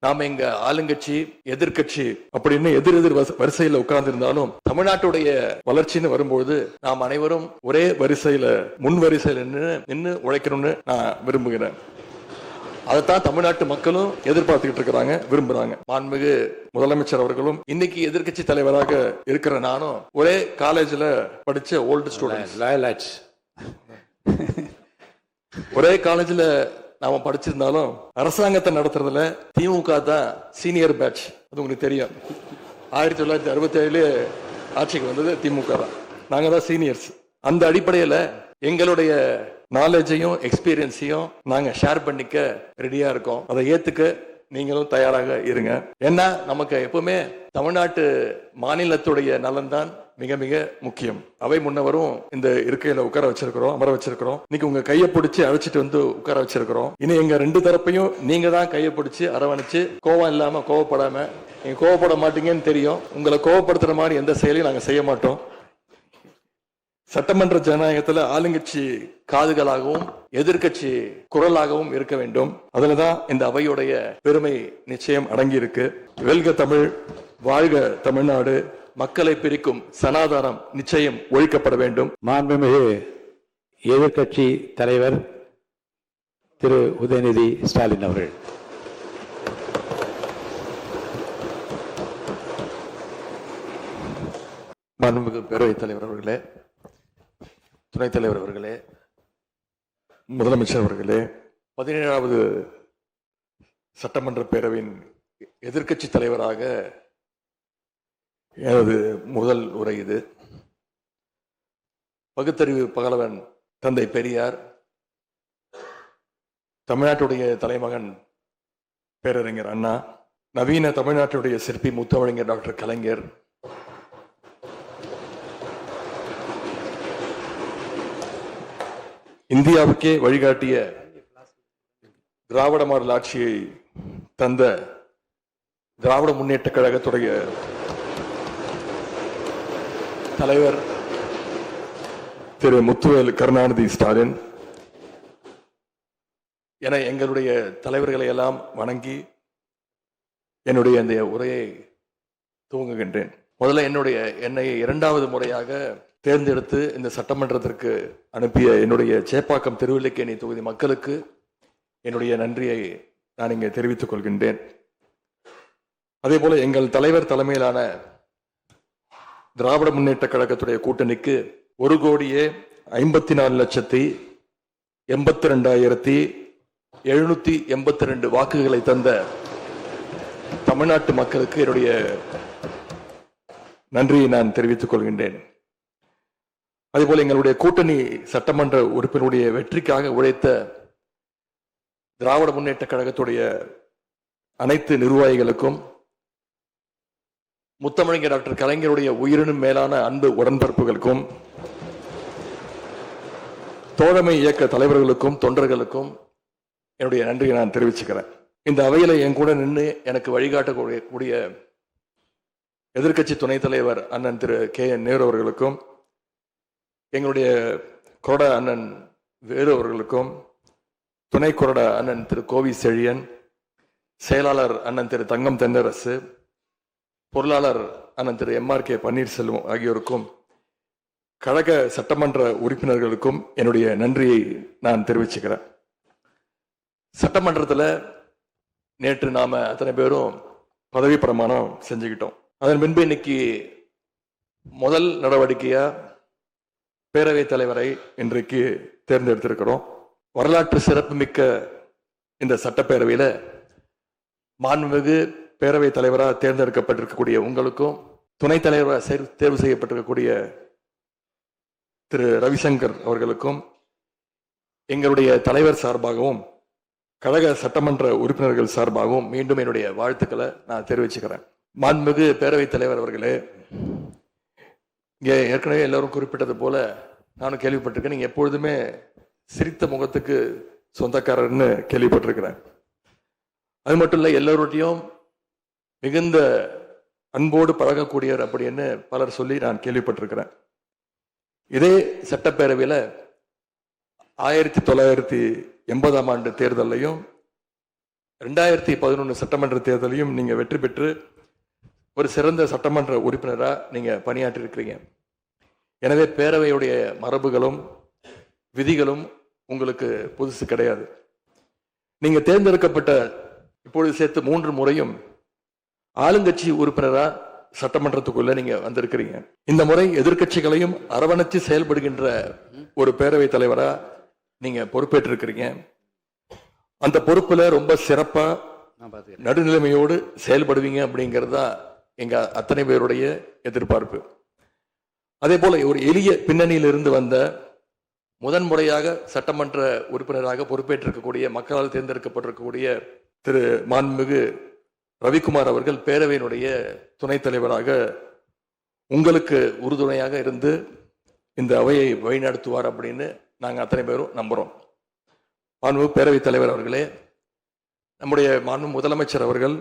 நாம எங்க ஆளுங்கட்சி எதிர்கட்சி அப்படின்னு எதிர் வரிசையில உட்கார்ந்து இருந்தாலும் தமிழ்நாட்டுடைய வளர்ச்சின்னு வரும்போது நாம் அனைவரும் ஒரே வரிசையில முன் வரிசையில நின்று உழைக்கணும்னு நான் விரும்புகிறேன். அதைத்தான் தமிழ்நாட்டு மக்களும் எதிர்பார்த்துக்கிட்டு இருக்கிறாங்க, விரும்புறாங்க. மாண்புமிகு முதலமைச்சர் அவர்களும் இன்னைக்கு எதிர்கட்சி தலைவராக இருக்கிற நானும் ஒரே காலேஜ்ல படிச்ச ஓல்டு ஸ்டூடெண்ட்ஸ், ஒரே காலேஜ்ல நாம படிச்சிருந்தாலும் அரசாங்கத்தை நடத்துறதுல திமுக தான் சீனியர் பேட்ச். அது உங்களுக்கு தெரியும். 1967 ஆட்சிக்கு வந்தது திமுக தான். நாங்க தான் சீனியர்ஸ். அந்த அடிப்படையில எங்களுடைய நாலேஜையும் எக்ஸ்பீரியன்ஸையும் நாங்க ஷேர் பண்ணிக்க ரெடியா இருக்கோம். அதை ஏத்துக்க நீங்களும் தயாராக இருங்க. ஏன்னா நமக்கு எப்பவுமே தமிழ்நாட்டு மாநிலத்துடைய நலன் தான் மிக மிக முக்கியம். அவை முன்னவரும் இந்த இருக்கையில உட்கார வச்சிருக்கிறோம், அமர வச்சிருக்கிறோம். இன்னைக்கு உங்க கையை பிடிச்சி அழைச்சிட்டு வந்து உட்கார வச்சிருக்கிறோம். இனி எங்க ரெண்டு தரப்பையும் நீங்க தான் கையை பிடிச்சி அரவணைச்சு கோவம் இல்லாம கோவப்படாம, நீங்க கோவப்பட மாட்டீங்கன்னு தெரியும். உங்களை கோவப்படுத்துற மாதிரி எந்த செயலையும் நாங்க செய்ய மாட்டோம். சட்டமன்ற ஜனநாயகத்துல ஆளுங்கட்சி காதுகளாகவும் எதிர்கட்சி குரலாகவும் இருக்க வேண்டும். அதுலதான் இந்த அவையுடைய பெருமை நிச்சயம் அடங்கி இருக்கு. வெல்க தமிழ், வாழ்க தமிழ்நாடு, மக்களை பிரிக்கும் சனாதானம் நிச்சயம் ஒழிக்கப்பட வேண்டும். மாண்புமிகு எதிர்கட்சி தலைவர் திரு உதயநிதி ஸ்டாலின் அவர்கள். மாண்புமிகு பேரவைத் தலைவர் அவர்களே, துணைத் தலைவர் அவர்களே, முதலமைச்சர் அவர்களே, 17வது சட்டமன்ற பேரவையின் எதிர்கட்சி தலைவராக எனது முதல் உரை இது. பகுத்தறிவு பகலவன் தந்தை பெரியார், தமிழ்நாட்டுடைய தலைமகன் பேரறிஞர் அண்ணா, நவீன தமிழ்நாட்டுடைய சிற்பி முத்தமிழறிஞர் டாக்டர் கலைஞர், இந்தியாவுக்கே வழிகாட்டிய திராவிட மாடல் ஆட்சியை தந்த திராவிட முன்னேற்ற கழகத்துடைய தலைவர் திரு முத்துவேல் கருணாநிதி ஸ்டாலின் என எங்களுடைய தலைவர்களை எல்லாம் வணங்கி என்னுடைய இந்த உரையை துவங்குகின்றேன். முதல்ல என்னை 2வது முறையாக தேர்ந்தெடுத்து இந்த சட்டமன்றத்திற்கு அனுப்பிய என்னுடைய சேப்பாக்கம் திருவல்லிக்கேணி தொகுதி மக்களுக்கு என்னுடைய நன்றியை நான் இங்கே தெரிவித்துக் கொள்கின்றேன். அதே போல எங்கள் தலைவர் தலைமையிலான திராவிட முன்னேற்ற கழகத்துடைய கூட்டணிக்கு 1,54,82,782 வாக்குகளை தந்த தமிழ்நாட்டு மக்களுக்கு என்னுடைய நன்றியை நான் தெரிவித்துக் கொள்கின்றேன். அதேபோல எங்களுடைய கூட்டணி சட்டமன்ற உறுப்பினருடைய வெற்றிக்காக உழைத்த திராவிட முன்னேற்ற கழகத்துடைய அனைத்து நிர்வாகிகளுக்கும், முத்தமிழறிஞர் டாக்டர் கலைஞருடைய உயிரினும் மேலான அன்பு உடன்பிறப்புகளுக்கும், தோழமை இயக்க தலைவர்களுக்கும் தொண்டர்களுக்கும் என்னுடைய நன்றியை நான் தெரிவிச்சுக்கிறேன். இந்த அவையில என் கூட நின்று எனக்கு வழிகாட்டக்கூடிய எதிர்கட்சி துணைத் தலைவர் அண்ணன் திரு KN நேரு அவர்களுக்கும், எங்களுடைய கொறடா அண்ணன் வேறு அவர்களுக்கும், துணை கொறடா அண்ணன் திரு கோவி செழியன், செயலாளர் அண்ணன் திரு தங்கம் தென்னரசு, பொருளாளர் அண்ணன் திரு MRK பன்னீர்செல்வம் ஆகியோருக்கும், கழக சட்டமன்ற உறுப்பினர்களுக்கும் என்னுடைய நன்றியை நான் தெரிவிச்சுக்கிறேன். சட்டமன்றத்தில் நேற்று நாம அத்தனை பேரும் பதவி பிரமாணம் செஞ்சுக்கிட்டோம். அதன் பின்பு இன்னைக்கு முதல் நடவடிக்கையா பேரவைத் தலைவரை இன்றைக்கு தேர்ந்தெடுத்திருக்கிறோம். வரலாற்று சிறப்புமிக்க இந்த சட்டப்பேரவையில மாண்புமிகு பேரவைத் தலைவராக தேர்ந்தெடுக்கப்பட்டிருக்கக்கூடிய உங்களுக்கும், துணைத் தலைவராக தேர்வு செய்யப்பட்டிருக்கக்கூடிய திரு ரவிசங்கர் அவர்களுக்கும் எங்களுடைய தலைவர் சார்பாகவும் கழக சட்டமன்ற உறுப்பினர்கள் சார்பாகவும் மீண்டும் என்னுடைய வாழ்த்துக்களை நான் தெரிவிச்சுக்கிறேன். மாண்புமிகு பேரவைத் தலைவர் அவர்களே, இங்கே ஏற்கனவே எல்லாரும் குறிப்பிட்டது போல நானும் கேள்விப்பட்டிருக்கேன். நீங்க எப்பொழுதுமே சிரித்த முகத்துக்கு சொந்தக்காரர்னு கேள்விப்பட்டிருக்கிறேன். அது மட்டும் இல்லை, எல்லோருடையும் மிகுந்த அன்போடு பழகக்கூடியவர் அப்படின்னு பலர் சொல்லி நான் கேள்விப்பட்டிருக்கிறேன். இதே 2011 சட்டமன்ற தேர்தலையும் நீங்க வெற்றி பெற்று ஒரு சிறந்த சட்டமன்ற உறுப்பினரா நீங்க பணியாற்றி இருக்கிறீங்க. எனவே பேரவையுடைய மரபுகளும் விதிகளும் உங்களுக்கு புதுசு கிடையாது. நீங்க தேர்ந்தெடுக்கப்பட்ட இப்பொழுது சேர்த்து 3 முறையும் ஆளுங்கட்சி உறுப்பினரா சட்டமன்றத்துக்குள்ள நீங்க வந்திருக்கிறீங்க. இந்த முறை எதிர்க்கட்சிகளையும் அரவணைச்சு செயல்படுகின்ற ஒரு பேரவைத் தலைவரா நீங்க பொறுப்பேற்றிருக்கிறீங்க. அந்த பொறுப்புல ரொம்ப சிறப்பா நடுநிலைமையோடு செயல்படுவீங்க அப்படிங்கிறது தான் எங்க அத்தனை பேருடைய எதிர்பார்ப்பு. அதே போல ஒரு எளிய பின்னணியிலிருந்து வந்த முதன்முறையாக சட்டமன்ற உறுப்பினராக பொறுப்பேற்றிருக்கக்கூடிய மக்களால் தேர்ந்தெடுக்கப்பட்டிருக்கக்கூடிய திரு மாண்புமிகு ரவிக்குமார் அவர்கள் பேரவையினுடைய துணைத் தலைவராக உங்களுக்கு உறுதுணையாக இருந்து இந்த அவையை வழிநடத்துவார் அப்படின்னு நாங்கள் அத்தனை பேரும் நம்புறோம். மாண்புமிகு பேரவைத் தலைவர் அவர்களே, நம்முடைய மாண்பு முதலமைச்சர் அவர்கள்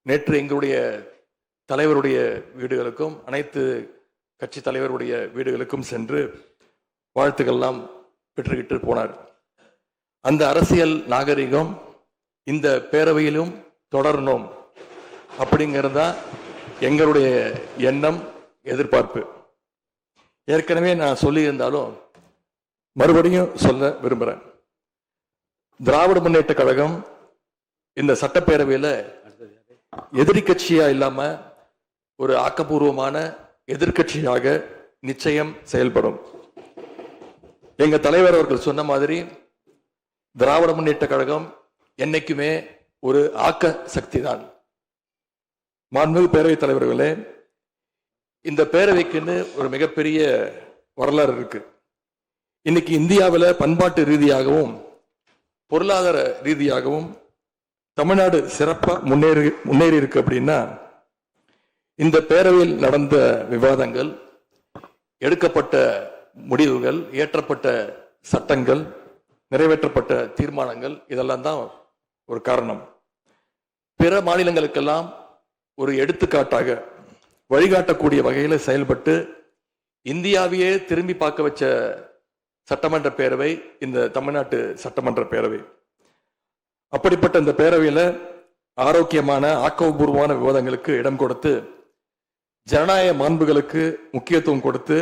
நேற்று எங்களுடைய தலைவருடைய வீடுகளுக்கும் அனைத்து கட்சி தலைவருடைய வீடுகளுக்கும் சென்று வாழ்த்துக்கள்லாம் பெற்றுக்கிட்டு போனார். அந்த அரசியல் நாகரிகம் இந்த பேரவையிலும் தொடரணும் அப்படிங்கிறதா எங்களுடைய எண்ணம், எதிர்பார்ப்பு. ஏற்கனவே நான் சொல்லியிருந்தாலும் மறுபடியும் சொல்ல விரும்புகிறேன். திராவிட முன்னேற்ற கழகம் இந்த சட்டப்பேரவையில் எதிரி கட்சியா இல்லாம ஒரு ஆக்கப்பூர்வமான எதிர்கட்சியாக நிச்சயம் செயல்படும். எங்க தலைவர் அவர்கள் சொன்ன மாதிரி திராவிட முன்னேற்ற கழகம் என்னைக்குமே ஒரு ஆக்க சக்தி தான். மாண்புமிகு பேரவைத் தலைவர்களே, இந்த பேரவைக்குன்னு ஒரு மிகப்பெரிய வரலாறு இருக்கு. இன்னைக்கு இந்தியாவில் பண்பாட்டு ரீதியாகவும் பொருளாதார ரீதியாகவும் தமிழ்நாடு சிறப்பா முன்னேறி இருக்கு அப்படின்னா இந்த பேரவையில் நடந்த விவாதங்கள், எடுக்கப்பட்ட முடிவுகள், இயற்றப்பட்ட சட்டங்கள், நிறைவேற்றப்பட்ட தீர்மானங்கள் இதெல்லாம் தான் ஒரு காரணம். பிற மாநிலங்களுக்கெல்லாம் ஒரு எடுத்துக்காட்டாக வழிகாட்டக்கூடிய வகையில் செயல்பட்டு இந்தியாவையே திரும்பி பார்க்க வச்ச சட்டமன்ற பேரவை இந்த தமிழ்நாட்டு சட்டமன்ற பேரவை. அப்படிப்பட்ட இந்த பேரவையில் ஆரோக்கியமான ஆக்கப்பூர்வமான விவாதங்களுக்கு இடம் கொடுத்து ஜனநாயக மாண்புகளுக்கு முக்கியத்துவம் கொடுத்து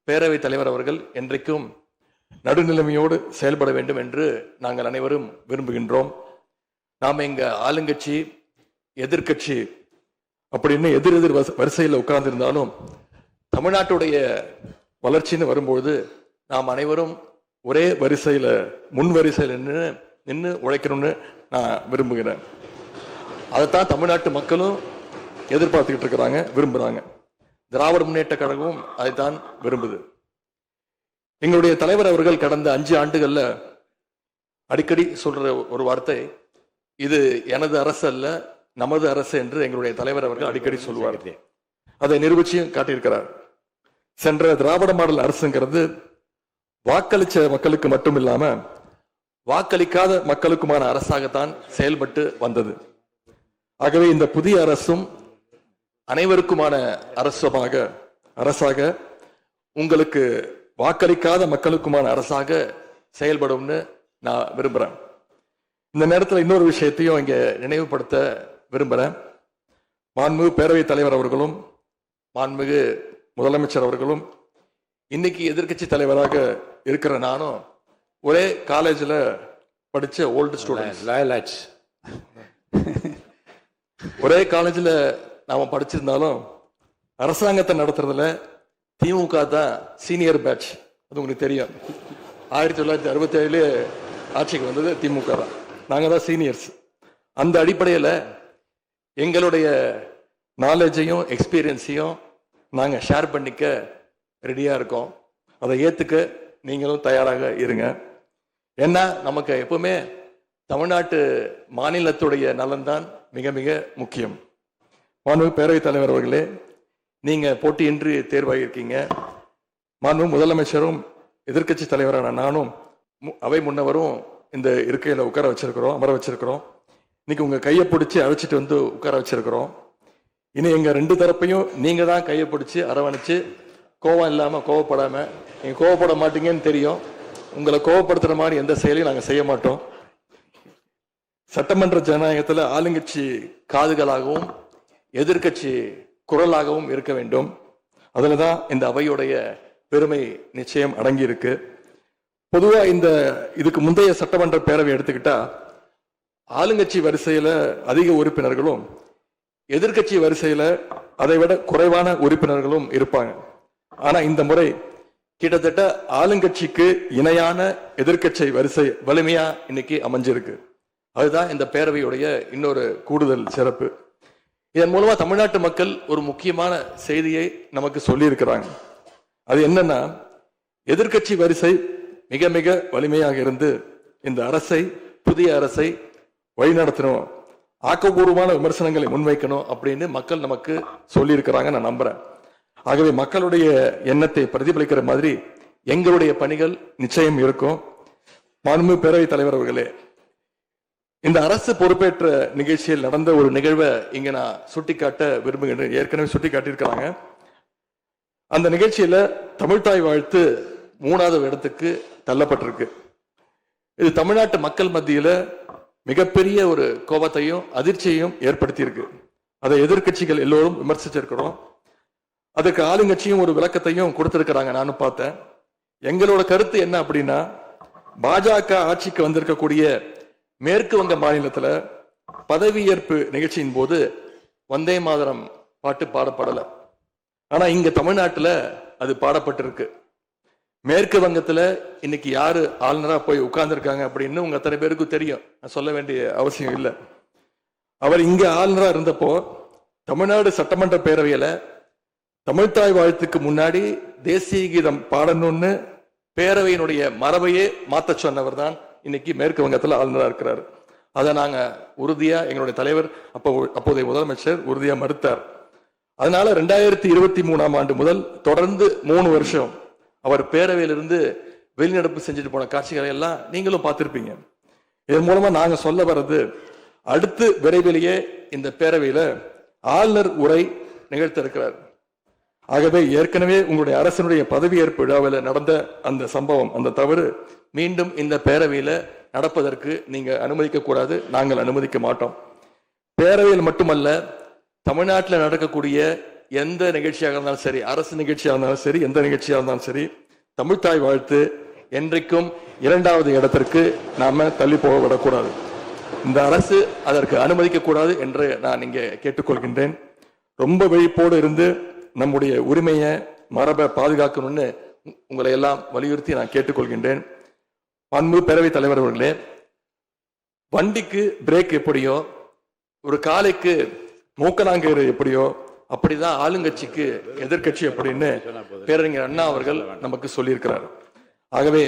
பேரவைத் தலைவர் அவர்கள் என்றைக்கும் நடுநிலைமையோடு செயல்பட வேண்டும் என்று நாங்கள் அனைவரும் விரும்புகின்றோம். நாம் எங்க ஆளுங்கட்சி எதிர்கட்சி அப்படின்னு எதிர் வரிசையில் உட்கார்ந்திருந்தாலும் தமிழ்நாட்டுடைய வளர்ச்சின்னு வரும்போது நாம் அனைவரும் ஒரே வரிசையில முன் வரிசையில் நின்று உழைக்கணும்னு நான் விரும்புகிறேன். அதைத்தான் தமிழ்நாட்டு மக்களும் எதிர்பார்த்துக்கிட்டு இருக்கிறாங்க, விரும்புறாங்க. திராவிட முன்னேற்ற கழகமும் அதைத்தான் விரும்புது. எங்களுடைய தலைவர் அவர்கள் கடந்த 5 ஆண்டுகள்ல அடிக்கடி சொல்ற ஒரு வார்த்தை, இது எனது அரசு அல்ல நமது அரசு என்று எங்களுடைய தலைவர் அவர்கள் அடிக்கடி சொல்லுவார். அதை நிரூபிச்சியும் காட்டியிருக்கிறார். சென்ற திராவிட மாடல் அரசுங்கிறது வாக்களிச்ச மக்களுக்கு மட்டும் இல்லாம வாக்களிக்காத மக்களுக்குமான அரசாகத்தான் செயல்பட்டு வந்தது. ஆகவே இந்த புதிய அரசும் அனைவருக்குமான அரசாக உங்களுக்கு வாக்களிக்காத மக்களுக்குமான அரசாக செயல்படும்னு நான் விரும்புறேன். இந்த நேரத்தில் இன்னொரு விஷயத்தையும் இங்க நினைவுபடுத்த விரும்புறேன். மாண்புமிகு பேரவைத் தலைவர் அவர்களும் மாண்புமிகு முதலமைச்சர் அவர்களும் இன்னைக்கு எதிர்க்கட்சி தலைவராக இருக்கிற நானும் ஒரே காலேஜில் படிச்ச ஓல்டு ஸ்டூடெண்ட்ஸ். ஒரே காலேஜில் நாம படிச்சிருந்தாலும் அரசாங்கத்தை நடத்துறதுல திமுக தான் சீனியர் பேட்ச். அது உங்களுக்கு தெரியும். 1967 ஆட்சிக்கு வந்தது திமுக தான். நாங்க தான் சீனியர்ஸ். அந்த அடிப்படையில் எங்களுடைய நாலேஜையும் எக்ஸ்பீரியன்ஸையும் நாங்க ஷேர் பண்ணிக்க ரெடியா இருக்கோம். அதை ஏத்துக்க நீங்களும் தயாராக இருங்க. ஏன்னா நமக்கு எப்பவுமே தமிழ்நாட்டு மாநிலத்துடைய நலன்தான் மிக மிக முக்கியம். மாண்புமிகு பேரவைத் தலைவர் அவர்களே, நீங்க போட்டியின்றி தேர்வாகியிருக்கீங்க. மாண்புமிகு முதலமைச்சரும் எதிர்க்கட்சி தலைவரான நானும் அவை முன்னவரும் இந்த இருக்கையில உட்கார வச்சிருக்கிறோம், அமர வச்சிருக்கிறோம். இன்னைக்கு உங்க கையை பிடிச்சி அழைச்சிட்டு வந்து உட்கார வச்சிருக்கிறோம். இனி எங்க 2 தரப்பையும் நீங்க தான் கையை பிடிச்சி அரவணைச்சு கோவம் இல்லாம கோவப்படாம, நீங்க கோவப்பட மாட்டீங்கன்னு தெரியும். உங்களை கோவப்படுத்துற மாதிரி எந்த செயலையும் நாங்க செய்ய மாட்டோம். சட்டமன்ற ஜனநாயகத்துல ஆளுங்கட்சி காதுகளாகவும் எதிர்க்கட்சி குரலாகவும் இருக்க வேண்டும். அதுலதான் இந்த அவையுடைய பெருமை நிச்சயம் அடங்கி இருக்கு. பொதுவா இதுக்கு முந்தைய சட்டமன்ற பேரவை எடுத்துக்கிட்டா ஆளுங்கட்சி வரிசையில அதிக உறுப்பினர்களும் எதிர்க்கட்சி வரிசையில அதை விட குறைவான உறுப்பினர்களும் இருப்பாங்க. ஆனா இந்த முறை கிட்டத்தட்ட ஆளுங்கட்சிக்கு இணையான எதிர்க்கட்சி வரிசை வலிமையா இன்னைக்கு அமைஞ்சிருக்கு. அதுதான் இந்த பேரவையுடைய இன்னொரு கூடுதல் சிறப்பு. இதன் மூலமா தமிழ்நாட்டு மக்கள் ஒரு முக்கியமான செய்தியை நமக்கு சொல்லி இருக்கிறாங்க. அது என்னன்னா, எதிர்க்கட்சி வரிசை மிக மிக வலிமையாக இருந்து இந்த அரசை, புதிய அரசை வழிநடத்தணும், ஆக்கப்பூர்வமான விமர்சனங்களை முன்வைக்கணும் அப்படின்னு மக்கள் நமக்கு சொல்லி இருக்கிறாங்க. நான் நம்புறேன். ஆகவே மக்களுடைய எண்ணத்தை பிரதிபலிக்கிற மாதிரி எங்களுடைய பணிகள் நிச்சயம் இருக்கும். மாண்பு பேரவைத் தலைவர் அவர்களே, இந்த அரசு பொறுப்பேற்ற நிகழ்ச்சியில் நடந்த ஒரு நிகழ்வை இங்க நான் சுட்டிக்காட்ட விரும்புகின்றேன். ஏற்கனவே சுட்டி காட்டியிருக்கிறாங்க. அந்த நிகழ்ச்சியில தமிழ்தாய் வாழ்த்து 3வது இடத்துக்கு தள்ளப்பட்டிருக்கு. இது தமிழ்நாட்டு மக்கள் மத்தியில மிகப்பெரிய ஒரு கோபத்தையும் அதிர்ச்சியையும் ஏற்படுத்தி இருக்கு. அதை எதிர்கட்சிகள் எல்லோரும் விமர்சிச்சிருக்கிறோம். அதுக்கு ஆளுங்கட்சியும் ஒரு விளக்கத்தையும் கொடுத்திருக்கிறாங்க. நானும் பார்த்தேன். எங்களோட கருத்து என்ன அப்படின்னா, பாஜக ஆட்சிக்கு வந்திருக்கக்கூடிய மேற்கு வங்க மாநிலத்துல பதவியேற்பு நிகழ்ச்சியின் போது வந்தே மாதரம் பாட்டு பாடப்படல. ஆனா இங்க தமிழ்நாட்டுல அது பாடப்பட்டிருக்கு. மேற்கு வங்கத்துல இன்னைக்கு யாரு ஆளுநரா போய் உட்கார்ந்து இருக்காங்க அப்படின்னு உங்க அத்தனை பேருக்கும் தெரியும். நான் சொல்ல வேண்டிய அவசியம் இல்லை. அவர் இங்க ஆளுநரா இருந்தப்போ தமிழ்நாடு சட்டமன்ற பேரவையில தமிழ்தாய் வாழ்த்துக்கு முன்னாடி தேசிய கீதம் பாடணும்னு பேரவையினுடைய மரபையே மாத்த சொன்னவர் தான் இன்னைக்கு மேற்கு வங்கத்துல ஆளுநரா இருக்கிறார். அதை நாங்க உறுதியா, எங்களுடைய தலைவர் அப்போதைய முதலமைச்சர் உறுதியா மறுத்தார். அதனால 2023ஆம் ஆண்டு முதல் தொடர்ந்து 3 வருஷம் அவர் பேரவையிலிருந்து வெளிநடப்பு செஞ்சுட்டு போன காட்சிகளை எல்லாம் நீங்களும் பார்த்திருப்பீங்க. இதன் மூலமா நாங்க சொல்ல வர்றது, அடுத்து விரைவிலேயே இந்த பேரவையில ஆளுநர் உரை நிகழ்த்த இருக்கிறார். ஆகவே ஏற்கனவே உங்களுடைய அரசினுடைய பதவியேற்பு விழாவில் நடந்த அந்த சம்பவம், அந்த தவறு மீண்டும் இந்த பேரவையில நடப்பதற்கு நீங்க அனுமதிக்க கூடாது. நாங்கள் அனுமதிக்க மாட்டோம். பேரவையில் மட்டுமல்ல, தமிழ்நாட்டில் நடக்கக்கூடிய எந்த நிகழ்ச்சியாக இருந்தாலும் சரி, அரசு நிகழ்ச்சியாக இருந்தாலும் சரி, எந்த நிகழ்ச்சியாக இருந்தாலும் சரி, தமிழ்தாய் வாழ்த்து என்றைக்கும் 2வது இடத்திற்கு நாம தள்ளி போக விடக்கூடாது. இந்த அரசு அதற்கு அனுமதிக்க கூடாது என்று நான் இங்கே கேட்டுக்கொள்கின்றேன். ரொம்ப விழிப்போடு இருந்து நம்முடைய உரிமையை, மரபை பாதுகாக்கணும்னு உங்களை எல்லாம் வலியுறுத்தி நான் கேட்டுக்கொள்கின்றேன். பண்பு பேரவைத் தலைவர் அவர்களே, வண்டிக்கு பிரேக் எப்படியோ, ஒரு காலைக்கு மூக்கனாங்கயிறு எப்படியோ, அப்படிதான் ஆளுங்கட்சிக்கு எதிர்கட்சி அப்படின்னு பேரறிஞர் அண்ணா அவர்கள் நமக்கு சொல்லியிருக்கிறார். ஆகவே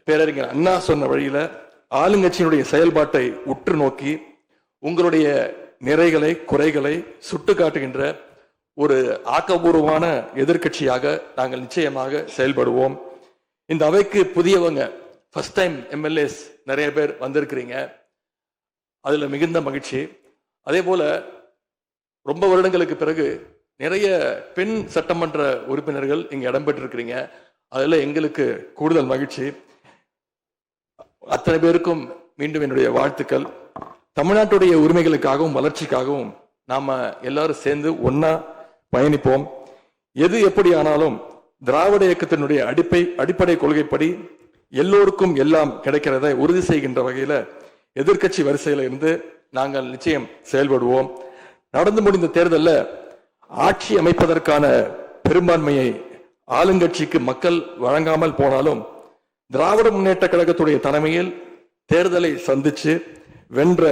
பேரறிஞர் அண்ணா சொன்ன வழியில ஆளுங்கட்சியினுடைய செயல்பாட்டை உற்று நோக்கி உங்களுடைய நிறைகளை, குறைகளை சுட்டு காட்டுகின்ற ஒரு ஆக்கப்பூர்வமான எதிர்கட்சியாக நாங்கள் நிச்சயமாக செயல்படுவோம். இந்த அவைக்கு புதியவங்க, ஃபர்ஸ்ட் டைம் எம்எல்ஏஸ் நிறைய பேர் வந்திருக்கிறீங்க. அதுல மிகுந்த மகிழ்ச்சி. அதே போல ரொம்ப வருடங்களுக்கு பிறகு நிறைய பெண் சட்டமன்ற உறுப்பினர்கள் இங்க இடம்பெற்றிருக்கிறீங்க. அதுல எங்களுக்கு கூடுதல் மகிழ்ச்சி. அத்தனை பேருக்கும் மீண்டும் என்னுடைய வாழ்த்துக்கள். தமிழ்நாட்டுடைய உரிமைகளுக்காகவும் வளர்ச்சிக்காகவும் நாம எல்லாரும் சேர்ந்து ஒன்னா பயணிப்போம். எது எப்படி ஆனாலும் திராவிட இயக்கத்தினுடைய அடிப்படை கொள்கைப்படி எல்லோருக்கும் எல்லாம் கிடைக்கிறதை உறுதி செய்கின்ற வகையில எதிர்க்கட்சி வரிசையில இருந்து நாங்கள் நிச்சயம் செயல்படுவோம். நடந்து முடிந்த தேர்தலில் ஆட்சி அமைப்பதற்கான பெரும்பான்மையை ஆளுங்கட்சிக்கு மக்கள் வழங்காமல் போனாலும் திராவிட முன்னேற்ற கழகத்துடைய தலைமையில் தேர்தலை சந்திச்சு வென்ற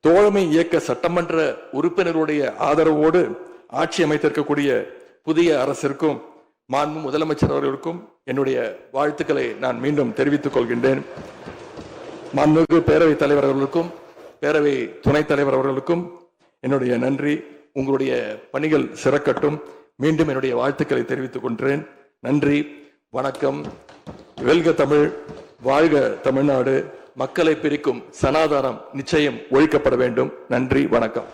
தோழமை இயக்க சட்டமன்ற உறுப்பினருடைய ஆதரவோடு ஆட்சி அமைத்திருக்கக்கூடிய புதிய அரசிற்கும் மாண்பு முதலமைச்சர் அவர்களுக்கும் என்னுடைய வாழ்த்துக்களை நான் மீண்டும் தெரிவித்துக் கொள்கின்றேன். மாண்புமிகு பேரவைத் தலைவர் அவர்களுக்கும் பேரவை துணைத் தலைவர் அவர்களுக்கும் என்னுடைய நன்றி. உங்களுடைய பணிகள் சிறக்கட்டும். மீண்டும் என்னுடைய வாழ்த்துக்களை தெரிவித்துக் கொள்கிறேன். நன்றி, வணக்கம். வெல்க தமிழ், வாழ்க தமிழ்நாடு. மக்களை பிரிக்கும் சனாதானம் நிச்சயம் ஒழிக்கப்பட வேண்டும். நன்றி, வணக்கம்.